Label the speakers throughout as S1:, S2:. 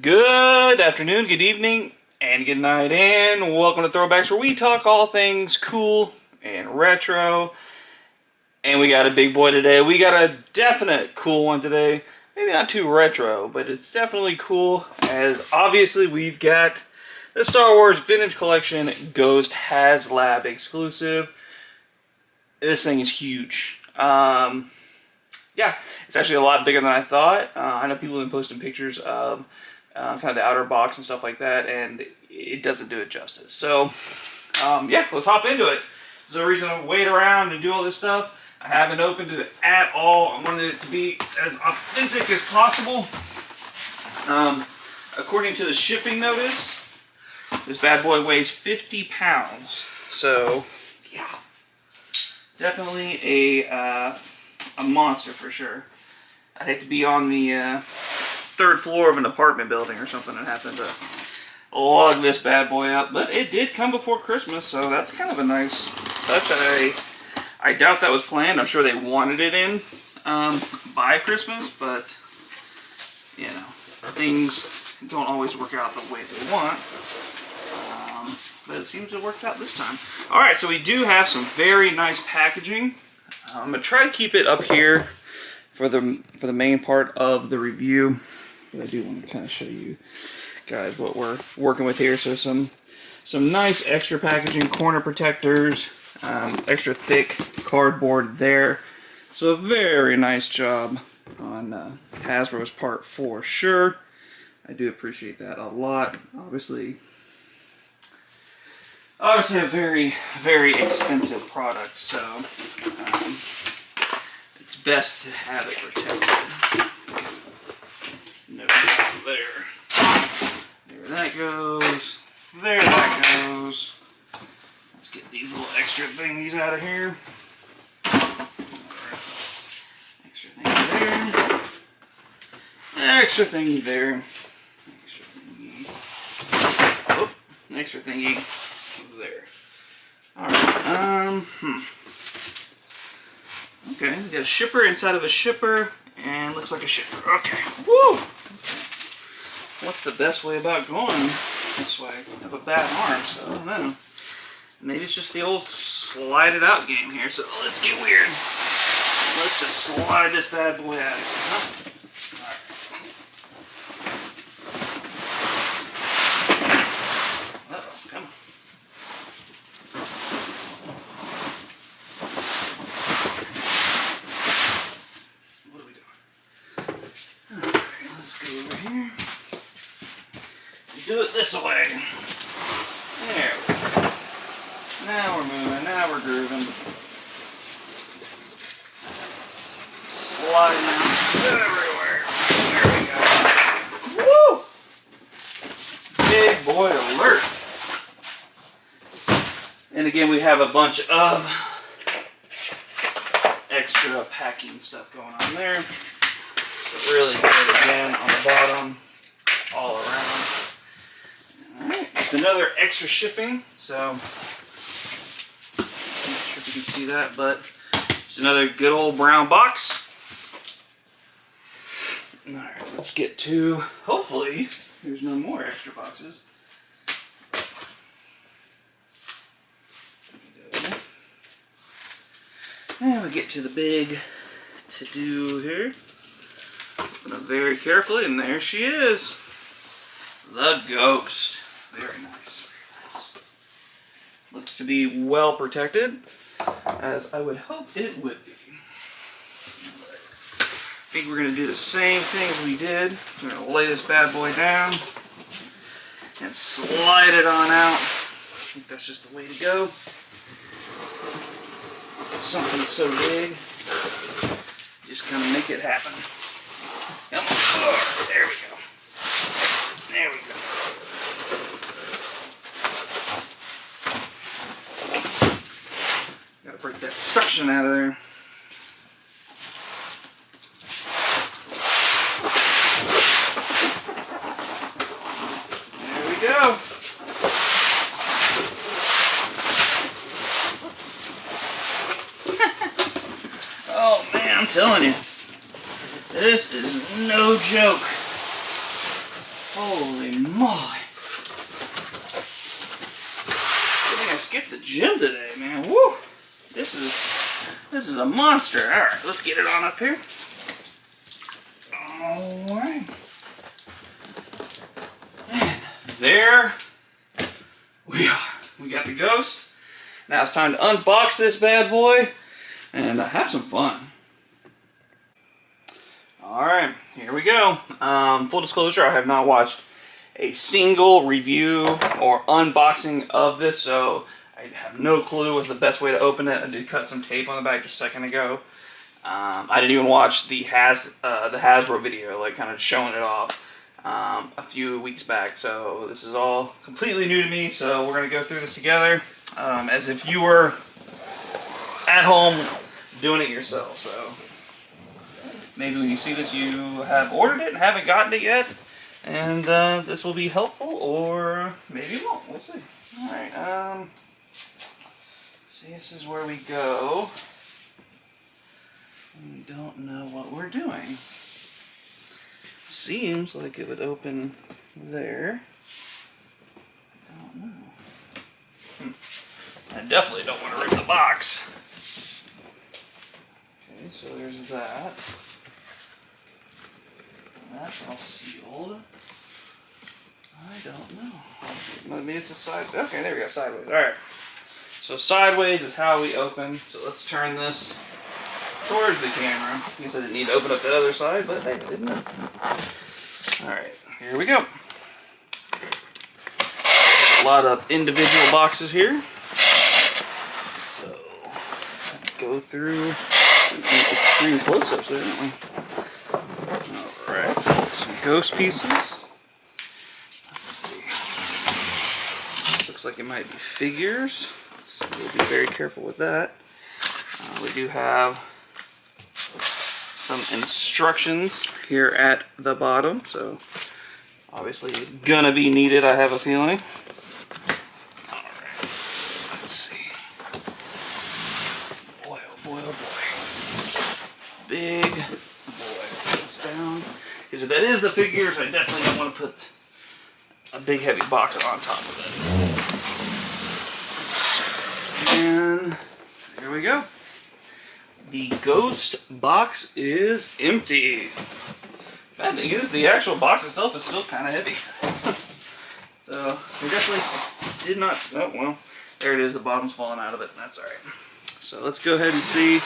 S1: Good afternoon, good evening, and good night, and welcome to Throwbacks, where we talk all things cool and retro. And we got a big boy today. We got a definite cool one today. Maybe not too retro, but it's definitely cool, as obviously we've got the Star Wars Vintage Collection Ghost Haslab exclusive. This thing is huge. Yeah, it's actually a lot bigger than I thought. I know people have been posting pictures of kind of the outer box and stuff like that, and it doesn't do it justice. So, yeah, let's hop into it. There's no reason to wait around and do all this stuff. I haven't opened it at all. I wanted it to be as authentic as possible. According to the shipping notice, this bad boy weighs 50 pounds. So, yeah, definitely a monster for sure. I'd hate to be on the third floor of an apartment building or something and happen to lug this bad boy up. But it did come before Christmas, so that's kind of a nice touch. I doubt that was planned. I'm sure they wanted it in by Christmas, but you know, things don't always work out the way they want. But it seems to have worked out this time. All right, so we do have some very nice packaging. I'm gonna try to keep it up here for the main part of the review, but I do want to kind of show you guys what we're working with here. So some nice extra packaging, corner protectors, extra thick cardboard there. So a very nice job on Hasbro's part for sure. I do appreciate that a lot. Obviously a very, very expensive product, so it's best to have it protected. No doubt there. There that goes. There that goes. Let's get these little extra thingies out of here. Extra thingy there. Extra thingy there. Extra thingy. Oh, extra thingy there. Alright, okay, we got a shipper inside of a shipper, and looks like a shipper. Okay, woo! Okay. What's the best way about going this way? I have a bad arm, so I don't know. Maybe it's just the old slide it out game here, so let's get weird. Let's just slide this bad boy out of here, huh? Do it this way. There we go. Now we're moving. Now we're grooving. Sliding out everywhere. There we go. Woo! Big boy alert. And again, we have a bunch of extra packing stuff going on there. But really good again on the bottom, all around. Alright, it's another extra shipping, so I'm not sure if you can see that, but it's another good old brown box. Alright, let's get to, hopefully, there's no more extra boxes. And we get to the big to-do here. Open up very carefully, and there she is. The Ghost. Very nice, very nice. Looks to be well protected, as I would hope it would be. I think we're going to do the same thing as we did. We're going to lay this bad boy down and slide it on out. I think that's just the way to go. Something so big, just kind of make it happen. Come on. Oh, there we go. There we go. Gotta break that suction out of there. There we go. Oh man, I'm telling you, this is no joke. Holy moly. I think I skipped the gym today, man. Woo! This is a monster. Alright, let's get it on up here. Alright. And there we are. We got the Ghost. Now it's time to unbox this bad boy and have some fun. Alright, here we go. Full disclosure, I have not watched a single review or unboxing of this, so I have no clue what's the best way to open it. I did cut some tape on the back just a second ago. I didn't even watch the Hasbro video, like kind of showing it off a few weeks back. So this is all completely new to me, so we're going to go through this together as if you were at home doing it yourself. So maybe when you see this you have ordered it and haven't gotten it yet, and this will be helpful, or maybe it won't. We'll see. Alright, see, this is where we go. We don't know what we're doing. Seems like it would open there. I don't know. I definitely don't want to rip the box. Okay, so there's that. That's all sealed. I don't know. Maybe it's a side. Okay, there we go. Sideways. Alright. So sideways is how we open. So let's turn this towards the camera. I guess I didn't need to open up the other side, but hey, didn't I? Alright, here we go. A lot of individual boxes here. So, go through extreme close-ups there, don't we? Alright, some Ghost pieces. Let's see. This looks like it might be figures, so we'll be very careful with that. We do have some instructions here at the bottom, so obviously gonna be needed, I have a feeling. Alright, let's see. Boy, oh boy, oh boy. Big boy. Put this down. Because if that is the figures, I definitely don't want to put a big heavy box on top of it. And here we go. The Ghost box is empty. Bad thing is, the actual box itself is still kind of heavy. So, we definitely did not... Oh, well, there it is. The bottom's falling out of it. That's alright. So, let's go ahead and see,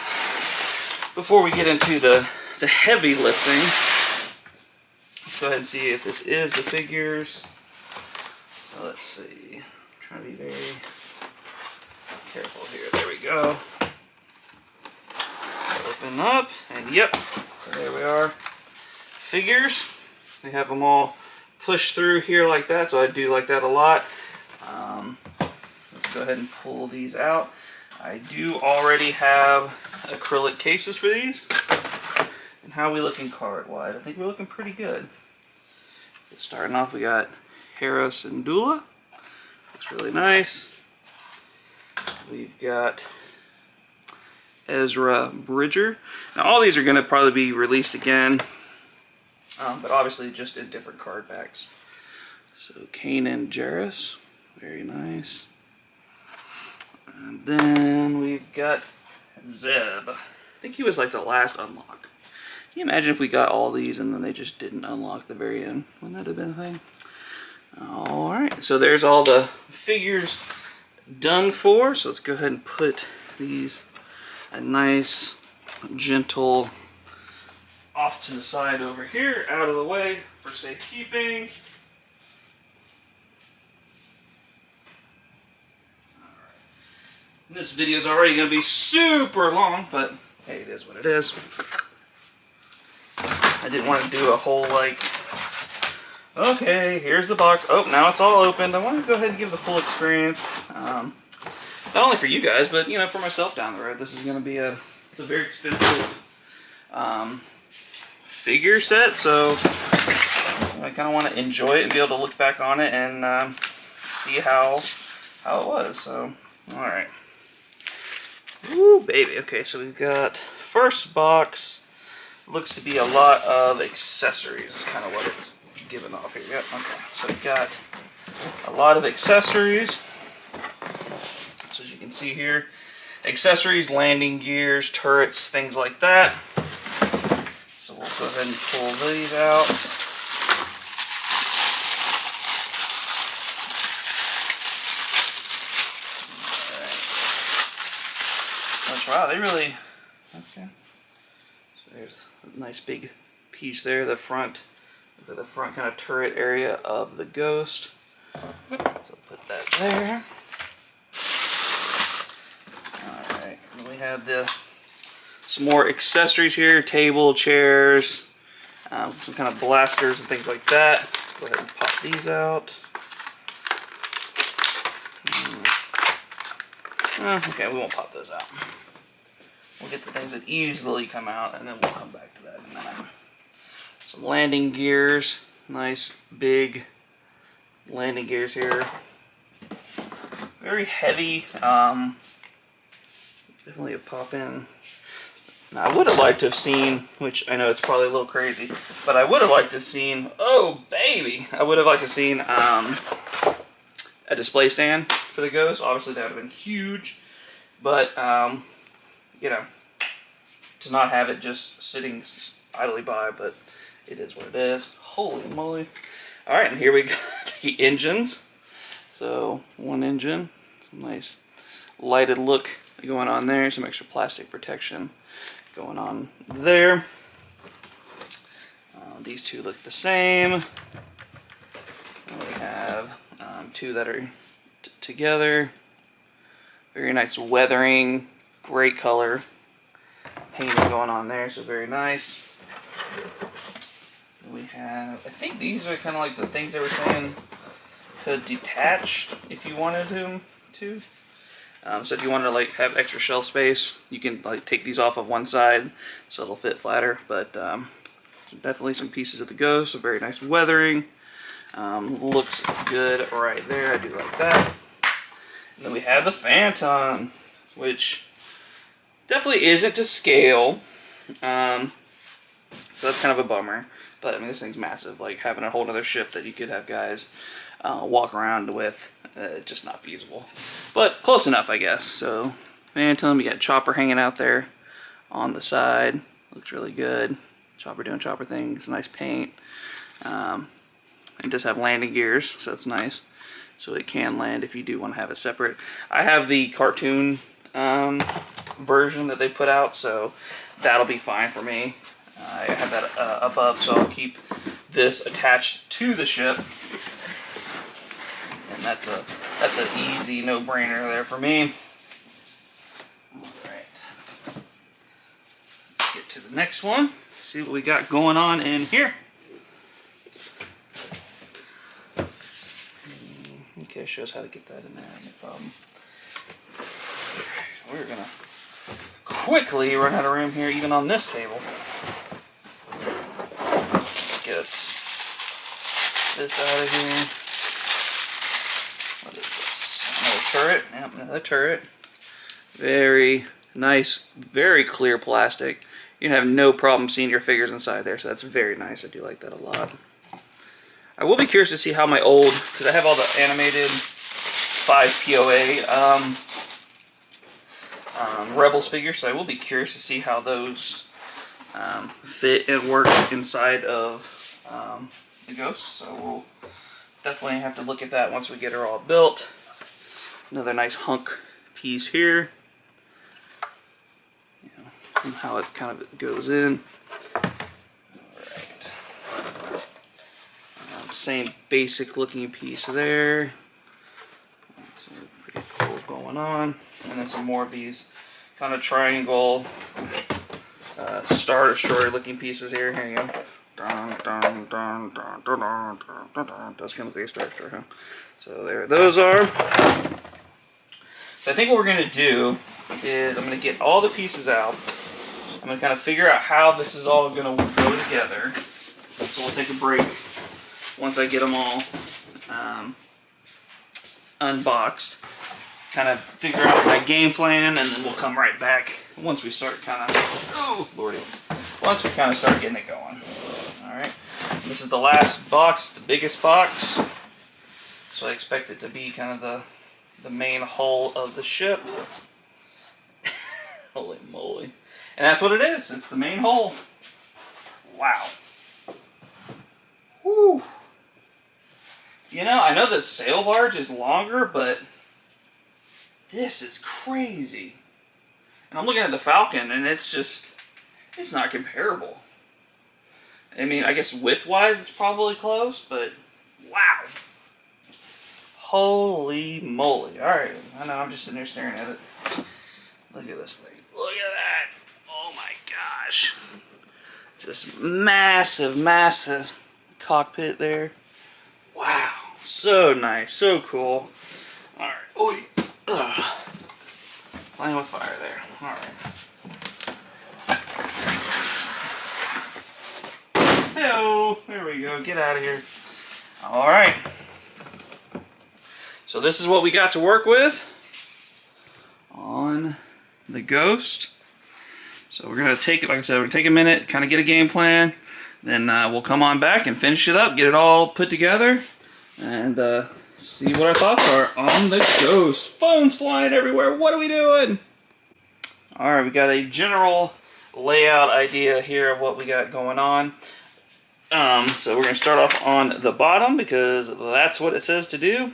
S1: before we get into the heavy lifting, let's go ahead and see if this is the figures. So, let's see. I'm trying to be very careful here. There we go. Open up, and yep, so there we are. Figures, they have them all pushed through here like that, so I do like that a lot. Let's go ahead and pull these out. I do already have acrylic cases for these. And how are we looking card-wise? I think we're looking pretty good. Starting off, we got Hera Syndulla. Looks really nice. We've got Ezra Bridger. Now all these are going to probably be released again, but obviously just in different card backs. So Kanan Jarrus, very nice. And then we've got Zeb. I think he was like the last unlock. Can you imagine if we got all these and then they just didn't unlock the very end? Wouldn't that have been a thing? Alright, so there's all the figures done for. So let's go ahead and put these a nice, gentle off to the side over here, out of the way for safekeeping. Alright. This video is already going to be super long, but hey, it is what it is. I didn't want to do a whole, like, okay, here's the box. Oh, now it's all opened. I want to go ahead and give the full experience. Not only for you guys, but, you know, for myself down the road. This is going to be it's a very expensive figure set, so I kind of want to enjoy it and be able to look back on it and see how it was. So, all right. Woo, baby. Okay, so we've got first box. Looks to be a lot of accessories. Is kind of what it's giving off here. Yep, okay. So we got a lot of accessories. So as you can see here, accessories, landing gears, turrets, things like that. So we'll go ahead and pull these out. Wow, they really, okay. So there's a nice big piece there, the front kind of turret area of the Ghost. So put that there. Alright, and we have some more accessories here, table, chairs, some kind of blasters and things like that. Let's go ahead and pop these out. Okay, we won't pop those out. We'll get the things that easily come out, and then we'll come back to that in a minute. Some landing gears. Nice, big landing gears here. Very heavy. Definitely a pop in. Now, I would have liked to have seen, which I know it's probably a little crazy, but I would have liked to have seen, oh baby! I would have liked to have seen a display stand for the Ghost. Obviously, that would have been huge, but you know, to not have it just sitting idly by, but it is what it is. Holy moly. Alright, and here we got the engines. So, one engine, some nice lighted look going on there, some extra plastic protection going on there. These two look the same. And we have two that are together. Very nice weathering. Great color painting going on there, so very nice. We have, I think these are kind of like the things they were saying could detach if you wanted them to. So if you wanted to like have extra shelf space, you can like take these off of one side so it'll fit flatter. But definitely some pieces of the Ghost, so very nice weathering. Looks good right there. I do like that. And then we have the Phantom, which definitely isn't to scale, so that's kind of a bummer. But I mean, this thing's massive. Like having a whole other ship that you could have guys walk around with, just not feasible. But close enough, I guess. So Phantom, you got Chopper hanging out there on the side. Looks really good. Chopper doing Chopper things. Nice paint. It does have landing gears, so that's nice. So it can land if you do want to have it separate. I have the cartoon version that they put out, so that'll be fine for me. I have that above, so I'll keep this attached to the ship, and that's an easy no-brainer there for me. All right, let's get to the next one. See what we got going on in here. Okay, shows how to get that in there, no problem. We're gonna quickly run out of room here, even on this table. Get this out of here. What is this? Another turret. Yep, another turret. Very nice, very clear plastic. You can have no problem seeing your figures inside there, so that's very nice. I do like that a lot. I will be curious to see how my old, because I have all the animated 5 POA Rebels figures, so I will be curious to see how those fit and work inside of the Ghost. So we'll definitely have to look at that once we get her all built. Another nice hunk piece here. And how it kind of goes in. Alright. Same basic looking piece there. So pretty cool going on. And then some more of these kind of triangle Star Destroyer looking pieces here. Here you go. Does kind of like a Star Destroyer, huh? So there those are. So I think what we're going to do is I'm going to get all the pieces out. I'm going to kind of figure out how this is all going to go together. So we'll take a break once I get them all unboxed. Kind of figure out my game plan, and then we'll come right back once we start kind of, oh lordy, once we kind of start getting it going. All right. This is the last box, the biggest box. So I expect it to be kind of the main hull of the ship. Holy moly. And that's what it is. It's the main hull. Wow. Whew. You know, I know the sail barge is longer, but this is crazy. And I'm looking at the Falcon, and it's not comparable. I mean, I guess width-wise it's probably close, but wow. Holy moly. Alright, I know, I'm just sitting there staring at it. Look at this thing. Look at that. Oh my gosh. Just massive, massive cockpit there. Wow. So nice. So cool. Alright. Oh, playing with fire there. Alright. Hello. There we go. Get out of here. Alright. So this is what we got to work with on the Ghost. So we're going to take it, like I said, we're going to take a minute, kind of get a game plan. Then we'll come on back and finish it up, get it all put together, and see what our thoughts are on the Ghost. Phones flying everywhere. What are we doing? Alright, we got a general layout idea here of what we got going on. So we're going to start off on the bottom because that's what it says to do.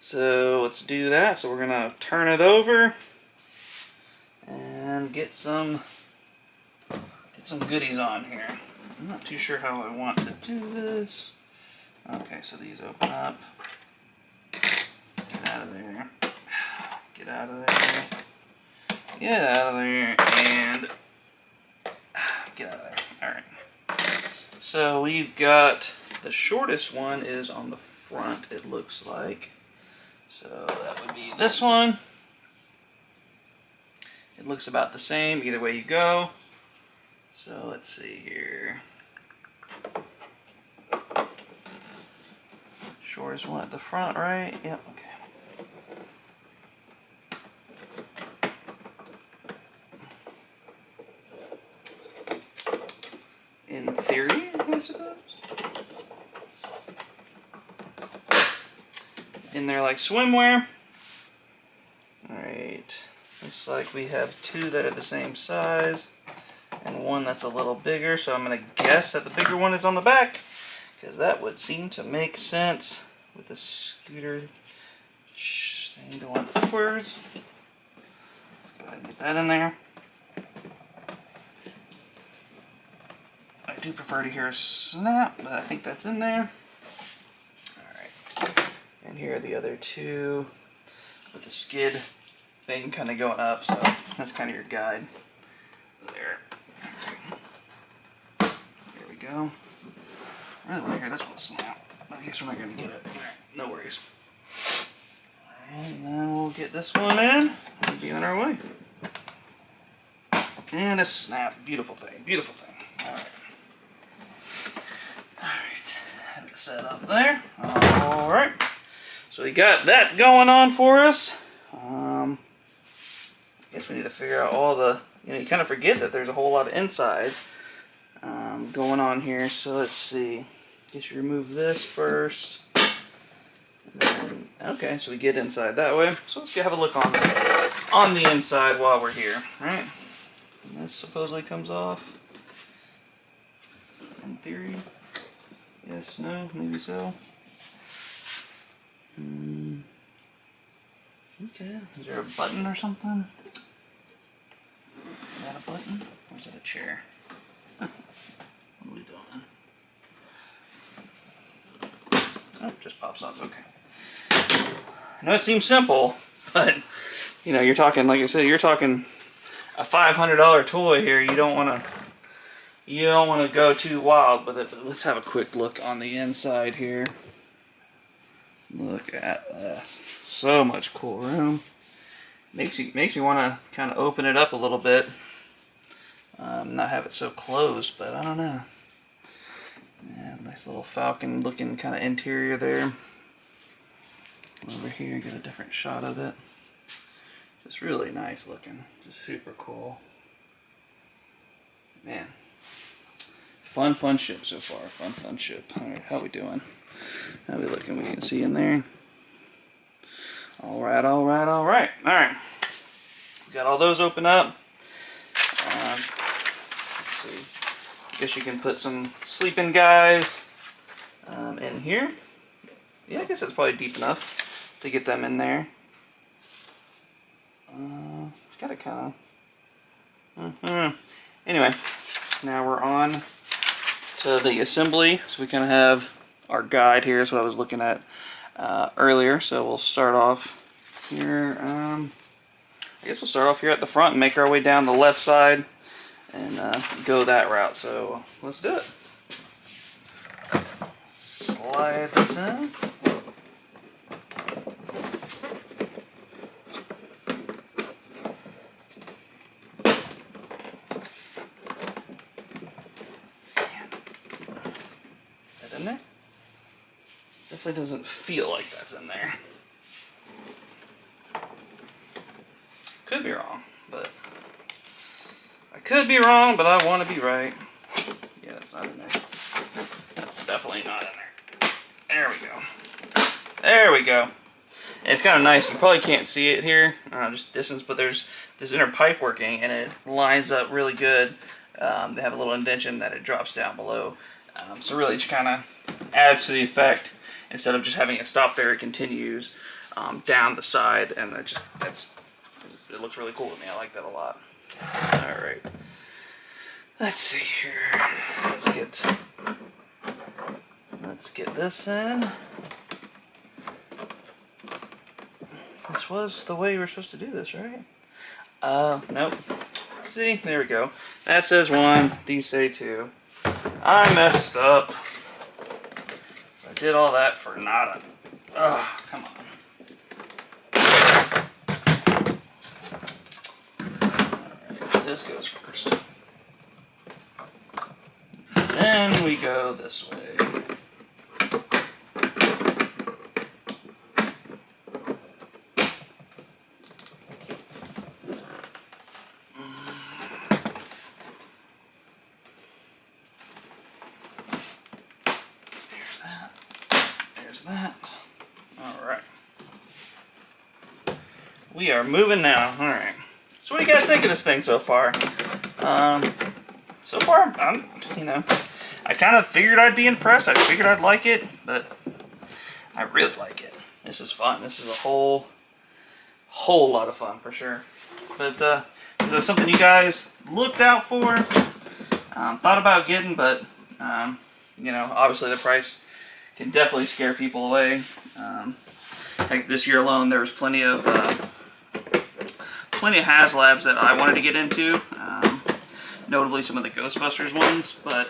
S1: So let's do that. So we're going to turn it over and get some goodies on here. I'm not too sure how I want to do this. Okay, so these open up. Get out of there. Get out of there. Get out of there. And get out of there. Alright. So we've got the shortest one is on the front, it looks like. So that would be this one. It looks about the same either way you go. So let's see here. Shortest one at the front, right? Yep, okay. In theory, I suppose. In there like swimwear. Alright. Looks like we have two that are the same size and one that's a little bigger, so I'm going to guess that the bigger one is on the back because that would seem to make sense with the scooter thing going upwards. Let's go ahead and get that in there. I do prefer to hear a snap, but I think that's in there. Alright. And here are the other two with the skid thing kind of going up, so that's kind of your guide there. There we go. I really want to hear this one snap, but I guess we're not going to get it. Alright, no worries. Alright, and then we'll get this one in and be on our way. And a snap. Beautiful thing. Beautiful thing. Alright. Alright. Have it set up there. Alright. So we got that going on for us. I guess we need to figure out all the, you kind of forget that there's a whole lot of insides going on here. So let's see. Guess you remove this first. Then, okay, so we get inside that way. So let's go have a look on the inside while we're here. Right? And this supposedly comes off. In theory. Yes, no, maybe so. Okay, is there a button or something? Is that a button? Or is that a chair? What are we doing? Oh, it just pops off, okay. I know it seems simple, but, you're talking, like I said, you're talking a $500 toy here. You don't want to go too wild with it, but let's have a quick look on the inside here. Look at this. So much cool room. Makes me want to kind of open it up a little bit. Not have it so closed, but I don't know. Yeah, nice little Falcon looking kind of interior there. Over here, get a different shot of it. Just really nice looking. Just super cool. Man. Fun ship so far. Fun ship. Alright, how we doing? How we looking? We can see in there. Alright. Alright. We got all those open up. Let's see. I guess you can put some sleeping guys in here. Yeah, I guess that's probably deep enough to get them in there. It's got to kind of... Anyway, now we're on to the assembly. So we kind of have our guide here. Is what I was looking at earlier. So we'll start off here. I guess we'll start off here at the front and make our way down the left side and go that route. So let's do it. Slide this in. That in there? Definitely doesn't feel like that's in there. Could be wrong, but I could be wrong, but I want to be right. Yeah, it's not in there. That's definitely not in there. There we go. There we go. And it's kind of nice. You probably can't see it here, just distance, but there's this inner pipe working, and it lines up really good. They have a little indentation that it drops down below. So really, it just kind of adds to the effect. Instead of just having it stop there, it continues down the side, and it looks really cool to me. I like that a lot. All right. Let's see here. Let's get this in. This was the way we were supposed to do this, right? Nope. See, there we go. That says 1. These say 2. I messed up. So I did all that for nada. Ugh, come on. Alright, this goes first. Then we go this way. That. Alright. We are moving now. Alright. So what do you guys think of this thing so far? So far, I kind of figured I'd be impressed. I figured I'd like it, but I really like it. This is fun. This is a whole lot of fun for sure. But is this something you guys looked out for? Thought about getting, but obviously the price can definitely scare people away. Like this year alone, there was plenty of Haslabs that I wanted to get into. Notably some of the Ghostbusters ones, but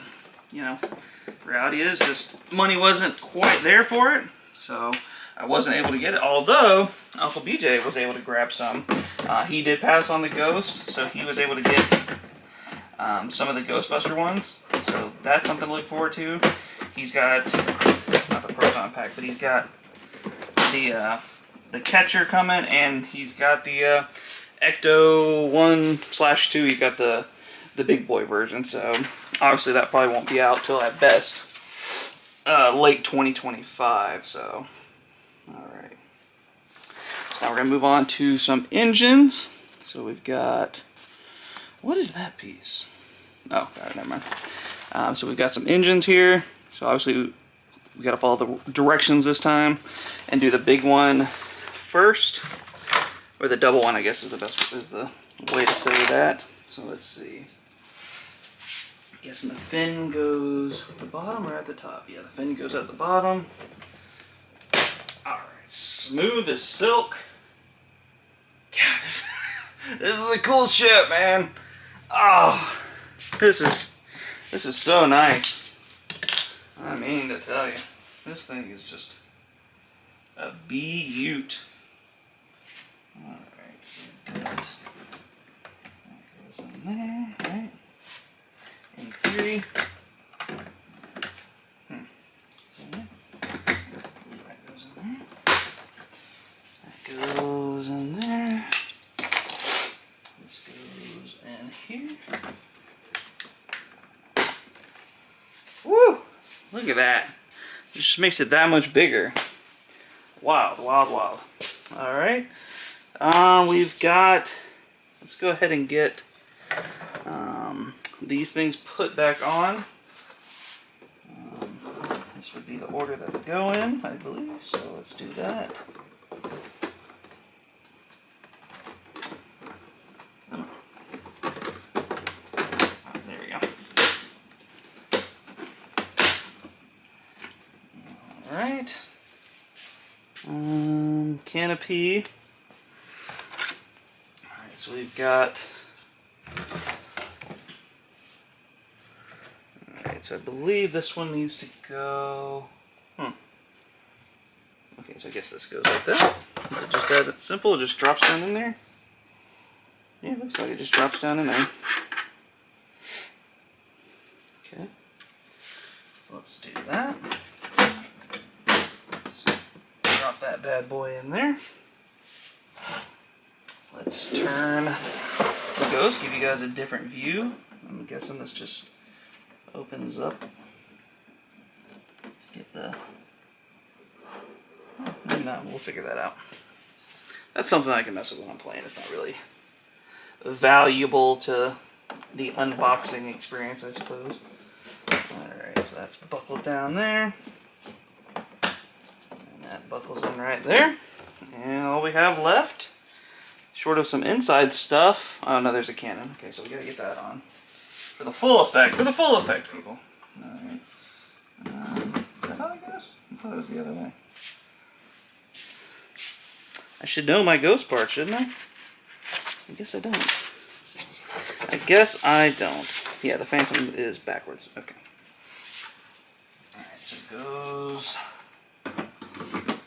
S1: reality is just money wasn't quite there for it, so I wasn't able to get it. Although Uncle BJ was able to grab some. He did pass on the Ghost, so he was able to get some of the Ghostbuster ones. So that's something to look forward to. He's got not the proton pack, but he's got the catcher coming, and he's got the Ecto 1/2. He's got the big boy version, so obviously that probably won't be out till at best late 2025. So, all right. So now we're gonna move on to some engines. So we've got, what is that piece? Oh, got it. Never mind. So we've got some engines here. So obviously we got to follow the directions this time and do the big one first, or the double one, I guess is the way to say that. So let's see. Guessing the fin goes at the bottom or at the top? Yeah, the fin goes at the bottom. All right, smooth as silk. God, this is a cool ship, man. Oh, this is so nice. I mean to tell you, this thing is just a beaut. All right, so that goes in there, right? In theory. So yeah, that goes in there. That goes in there. This goes in here. at that. It just makes it that much bigger. Wild, wild, wild. All right. We've got, let's go ahead and get these things put back on. This would be the order that would go in, I believe, so let's do that. There we go. All right. Canopy. All right, so we've got. Alright, so I believe this one needs to go. Okay, so I guess this goes like that. Is it just that simple? It just drops down in there? Yeah, it looks like it just drops down in there. Okay. So let's do that. So drop that bad boy in there. Let's turn the Ghost, give you guys a different view. I'm guessing this just opens up to get the, oh, maybe not, we'll figure that out. That's something I can mess with when I'm playing. It's not really valuable to the unboxing experience, I suppose. Alright, so that's buckled down there. And that buckles in right there. And all we have left, short of some inside stuff, oh no, there's a cannon. Okay, so we gotta get that on. For the full effect, people. Alright. Is that how it goes? I thought it was the other way. I should know my Ghost part, shouldn't I? I guess I don't. I guess I don't. Yeah, the Phantom is backwards. Okay. Alright, so it goes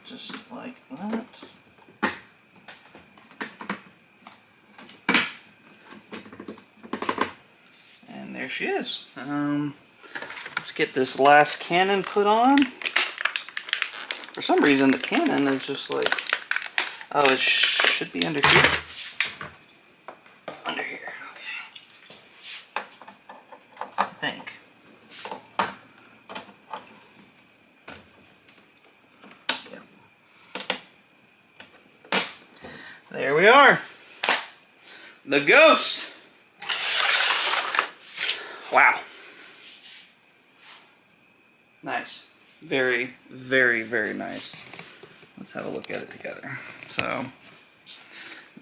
S1: just like that. And there she is. Let's get this last cannon put on. For some reason, the cannon is just like, oh, it should be under here. Under here, okay. I think. Yep. There we are. The Ghost. Wow. Nice. Very, very, very nice. Let's have a look at it together. So,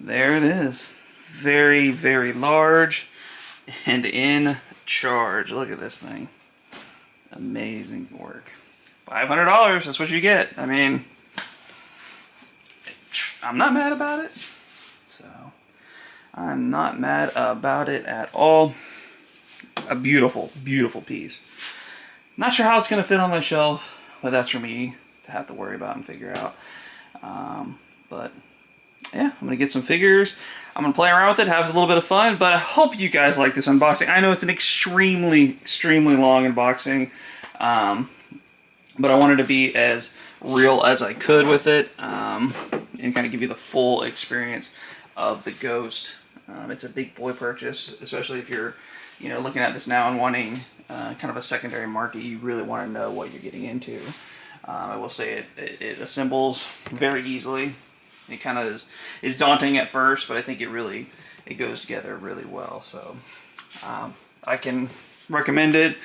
S1: there it is. Very, very large and in charge. Look at this thing. Amazing work. $500, that's what you get. I mean, I'm not mad about it. So, I'm not mad about it at all. A beautiful, beautiful piece. Not sure how it's going to fit on my shelf, but that's for me to have to worry about and figure out. But yeah, I'm going to get some figures. I'm going to play around with it, have a little bit of fun, but I hope you guys like this unboxing. I know it's an extremely, extremely long unboxing, but I wanted to be as real as I could with it, and kind of give you the full experience of the Ghost. It's a big boy purchase, especially if you're looking at this now and wanting kind of a secondary market. You really want to know what you're getting into. I will say it assembles very easily. It kind of is daunting at first, but I think it goes together really well. So I can recommend it.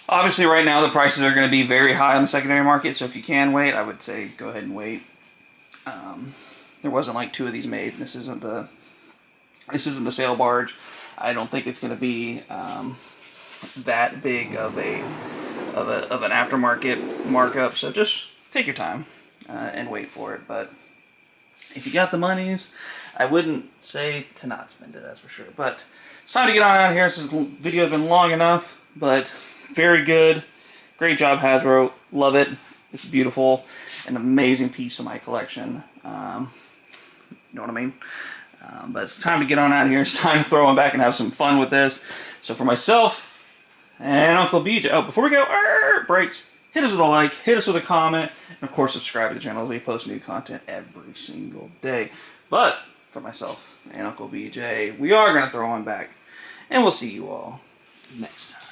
S1: Obviously right now the prices are going to be very high on the secondary market, so if you can wait, I would say go ahead and wait. There wasn't like 2 of these made. This isn't the sail barge. I don't think it's going to be that big of an aftermarket markup. So just take your time and wait for it. But if you got the monies, I wouldn't say to not spend it. That's for sure. But it's time to get on out of here. This video has been long enough, but very good. Great job, Hasbro. Love it. It's beautiful. An amazing piece of my collection. You know what I mean? But it's time to get on out of here. It's time to throw them back and have some fun with this. So for myself and Uncle BJ, oh, before we go, breaks, hit us with a like, hit us with a comment, and of course subscribe to the channel as we post new content every single day. But for myself and Uncle BJ, we are going to throw them back. And we'll see you all next time.